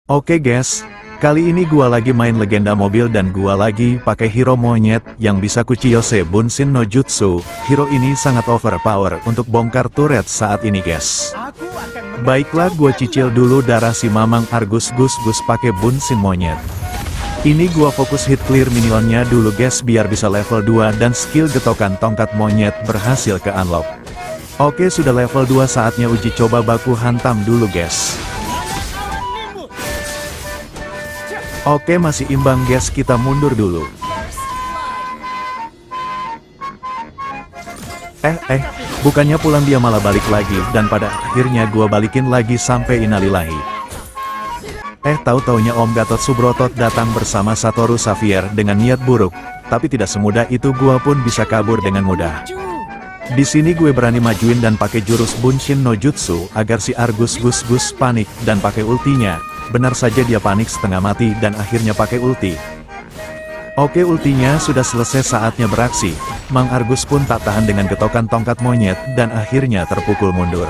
Oke guys, kali ini gua lagi main legenda mobil dan gua lagi pakai hero monyet yang bisa Kuchiyose Bunshin no Jutsu. Hero ini sangat overpower untuk bongkar turret saat ini guys. Baiklah gua cicil dulu darah si Mamang Argus Gus Gus pakai Bunshin monyet. Ini gua fokus hit clear minionnya dulu guys biar bisa level 2 dan skill getokan tongkat monyet berhasil ke unlock. Oke sudah level 2 saatnya uji coba baku hantam dulu guys. Oke masih imbang guys, kita mundur dulu. Bukannya pulang dia malah balik lagi dan pada akhirnya gua balikin lagi sampai innalillahi. Tahu-taunya Om Gatot Subroto datang bersama Satoru Xavier dengan niat buruk, tapi tidak semudah itu gua pun bisa kabur dengan mudah. Di sini gue berani majuin dan pakai jurus Bunshin no Jutsu agar si Argus Gus Gus panik dan pakai ultinya. Benar saja dia panik setengah mati dan akhirnya pakai ulti. Oke ultinya sudah selesai saatnya beraksi. Mang Argus pun tak tahan dengan getokan tongkat monyet dan akhirnya terpukul mundur.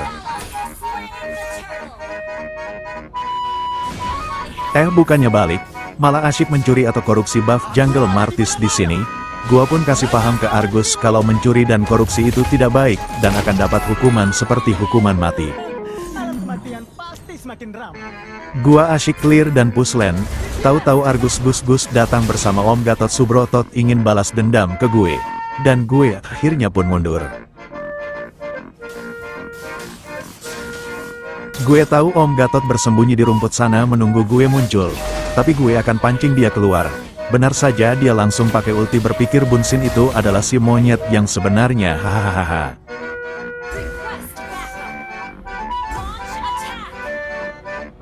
Bukannya balik, malah asyik mencuri atau korupsi buff jungle Martis di sini. Gua pun kasih paham ke Argus kalau mencuri dan korupsi itu tidak baik dan akan dapat hukuman seperti hukuman mati. Gua asyik clear dan push lane, tahu-tahu Argus Gus Gus datang bersama Om Gatot Subroto ingin balas dendam ke gue. Dan gue akhirnya pun mundur. Gue tahu Om Gatot bersembunyi di rumput sana menunggu gue muncul, tapi gue akan pancing dia keluar. Benar saja dia langsung pakai ulti berpikir Bunshin itu adalah si monyet yang sebenarnya hahaha.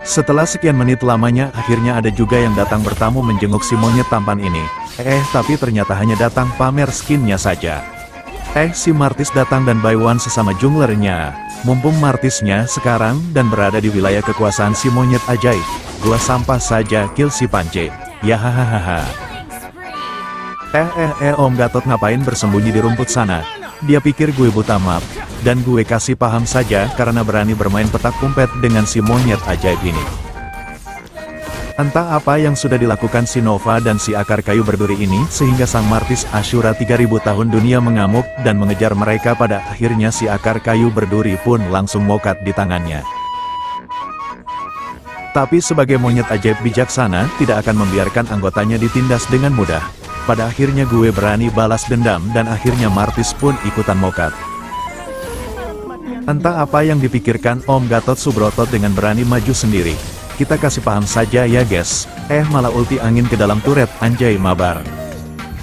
Setelah sekian menit lamanya akhirnya ada juga yang datang bertamu menjenguk si monyet tampan ini. Tapi ternyata hanya datang pamer skinnya saja. Si Martis datang dan buy one sesama junglernya. Mumpung Martisnya sekarang dan berada di wilayah kekuasaan si monyet ajaib, gua sampah saja kill si Pance. Ya hahaha. Om Gatot ngapain bersembunyi di rumput sana? Dia pikir gue buta map, dan gue kasih paham saja karena berani bermain petak umpet dengan si monyet ajaib ini. Entah apa yang sudah dilakukan si Nova dan si akar kayu berduri ini sehingga sang Martis Ashura 3000 tahun dunia mengamuk dan mengejar mereka. Pada akhirnya si akar kayu berduri pun langsung mokat di tangannya. Tapi sebagai monyet ajaib bijaksana tidak akan membiarkan anggotanya ditindas dengan mudah. Pada akhirnya gue berani balas dendam dan akhirnya Martis pun ikutan mokat. Entah apa yang dipikirkan Om Gatot Subroto dengan berani maju sendiri. Kita kasih paham saja ya guys. Malah ulti angin ke dalam turret, anjay mabar.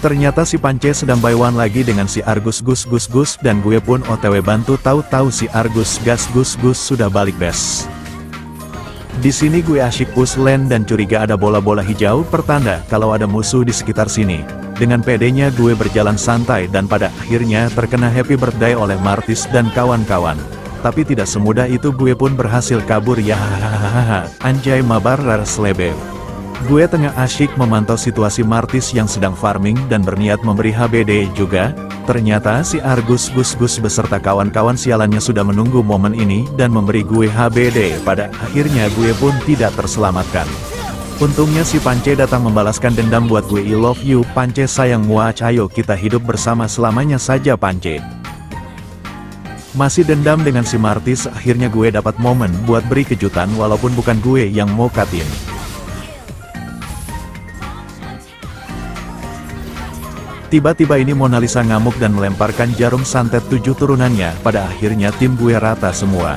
Ternyata si Pance sedang buy one lagi dengan si Argus Gus Gus Gus dan gue pun OTW bantu, tahu-tahu si Argus Gas Gus Gus sudah balik bes. Di sini gue asyik push lane dan curiga ada bola-bola hijau pertanda kalau ada musuh di sekitar sini. Dengan pedenya gue berjalan santai dan pada akhirnya terkena happy birthday oleh Martis dan kawan-kawan. Tapi tidak semudah itu gue pun berhasil kabur ya hahaha. Anjay mabar rar slebe. Gue tengah asyik memantau situasi Martis yang sedang farming dan berniat memberi HBD juga. Ternyata si Argus Gus Gus beserta kawan-kawan sialannya sudah menunggu momen ini dan memberi gue HBD. Pada akhirnya gue pun tidak terselamatkan. Untungnya si Pance datang membalaskan dendam buat gue. I love you Pance sayang muach, ayo kita hidup bersama selamanya saja Pance. Masih dendam dengan si Martis, akhirnya gue dapat momen buat beri kejutan walaupun bukan gue yang mokatin. Tiba-tiba ini Mona Lisa ngamuk dan melemparkan jarum santet 7 turunannya. Pada akhirnya tim gue rata semua.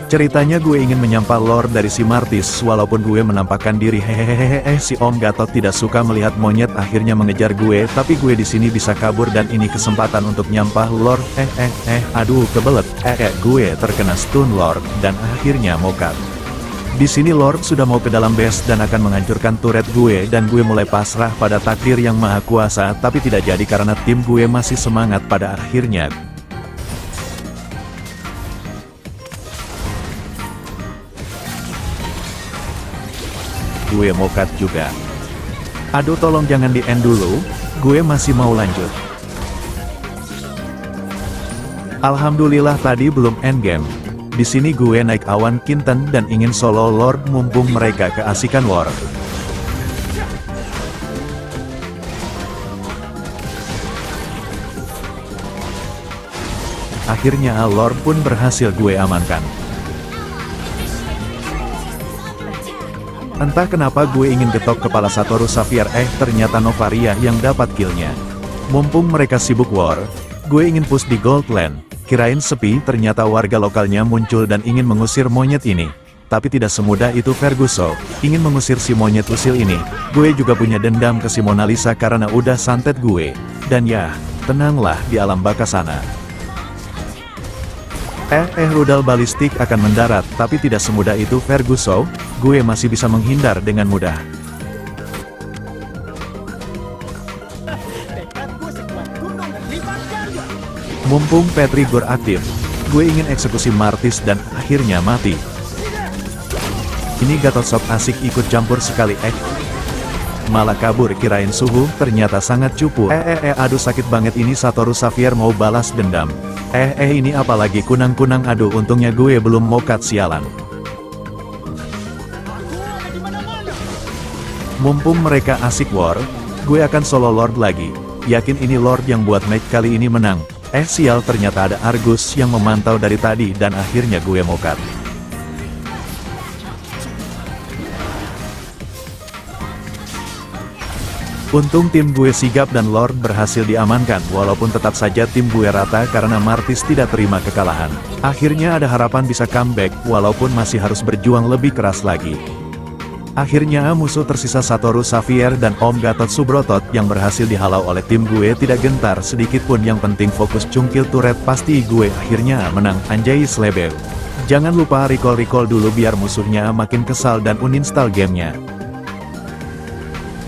Ceritanya gue ingin menyampah lore dari si Martis walaupun gue menampakkan diri hehehe. Si Om Gatot tidak suka melihat monyet akhirnya mengejar gue, tapi gue di sini bisa kabur dan ini kesempatan untuk nyampah lore. Aduh kebelet. Gue terkena stun lore dan akhirnya mokat. Di sini Lord sudah mau ke dalam base dan akan menghancurkan turret gue dan gue mulai pasrah pada takdir yang maha kuasa, tapi tidak jadi karena tim gue masih semangat. Pada akhirnya gue mokat juga. Aduh tolong jangan di end dulu, gue masih mau lanjut. Alhamdulillah tadi belum endgame. Di sini gue naik awan Kinten dan ingin solo Lord mumpung mereka keasikan war. Akhirnya Lord pun berhasil gue amankan. Entah kenapa gue ingin getok kepala Satoru Sapphire, ternyata Novaria yang dapat killnya. Mumpung mereka sibuk war, gue ingin push di Gold Land. Kirain sepi, ternyata warga lokalnya muncul dan ingin mengusir monyet ini. Tapi tidak semudah itu Ferguson, ingin mengusir si monyet usil ini. Gue juga punya dendam ke si Mona Lisa karena udah santet gue. Dan ya, tenanglah di alam baka sana. Rudal balistik akan mendarat, tapi tidak semudah itu Ferguson, gue masih bisa menghindar dengan mudah. Mumpung Petrigor aktif, gue ingin eksekusi Martis dan akhirnya mati. Ini Gatot Shock asik ikut campur sekali, malah kabur kirain suhu, ternyata sangat cupu. Aduh sakit banget ini Satoru Sapphire mau balas dendam. Ini apalagi kunang-kunang, aduh untungnya gue belum mokat sialan. Mumpung mereka asik war, gue akan solo Lord lagi. Yakin ini Lord yang buat match kali ini menang. Sial, ternyata ada Argus yang memantau dari tadi dan akhirnya gue mokat. Untung tim gue sigap dan Lord berhasil diamankan, walaupun tetap saja tim gue rata karena Martis tidak terima kekalahan. Akhirnya ada harapan bisa comeback, walaupun masih harus berjuang lebih keras lagi. Akhirnya musuh tersisa Satoru Sapphire dan Om Gatot Subrotot yang berhasil dihalau oleh tim gue tidak gentar sedikitpun, yang penting fokus cungkil turret pasti gue akhirnya menang, anjay slebel. Jangan lupa recall dulu biar musuhnya makin kesal dan uninstall gamenya.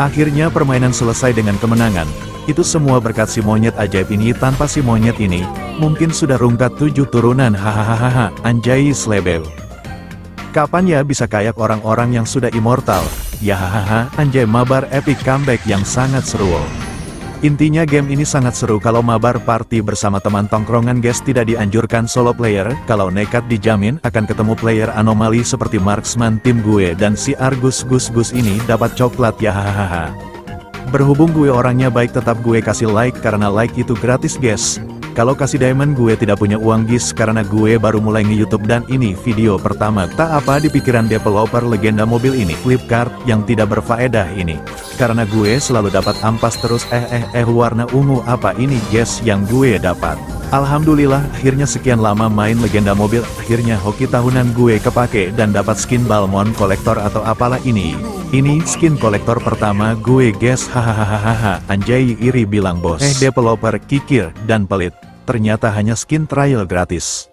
Akhirnya permainan selesai dengan kemenangan, itu semua berkat si monyet ajaib ini. Tanpa si monyet ini, mungkin sudah rungkat 7 turunan, hahaha, anjay slebel. Kapan ya bisa kayak orang-orang yang sudah immortal? Ya hahaha, anjay mabar epic comeback yang sangat seru. Intinya game ini sangat seru kalau mabar party bersama teman tongkrongan guys, tidak dianjurkan solo player, kalau nekat dijamin akan ketemu player anomali seperti marksman tim gue dan si Argus Gus ini dapat coklat ya hahaha. Berhubung gue orangnya baik tetap gue kasih like karena like itu gratis guys. Kalau kasih diamond gue tidak punya uang guys karena gue baru mulai nge-YouTube dan ini video pertama. Tak apa di pikiran developer legenda mobil ini, Flipkart yang tidak berfaedah ini. Karena gue selalu dapat ampas terus warna ungu apa ini guys yang gue dapat. Alhamdulillah akhirnya sekian lama main legenda mobil, akhirnya hoki tahunan gue kepake dan dapat skin Balmond kolektor atau apalah ini. Ini skin kolektor pertama gue guys, hahaha, anjay iri bilang bos. Developer kikir dan pelit, ternyata hanya skin trial gratis.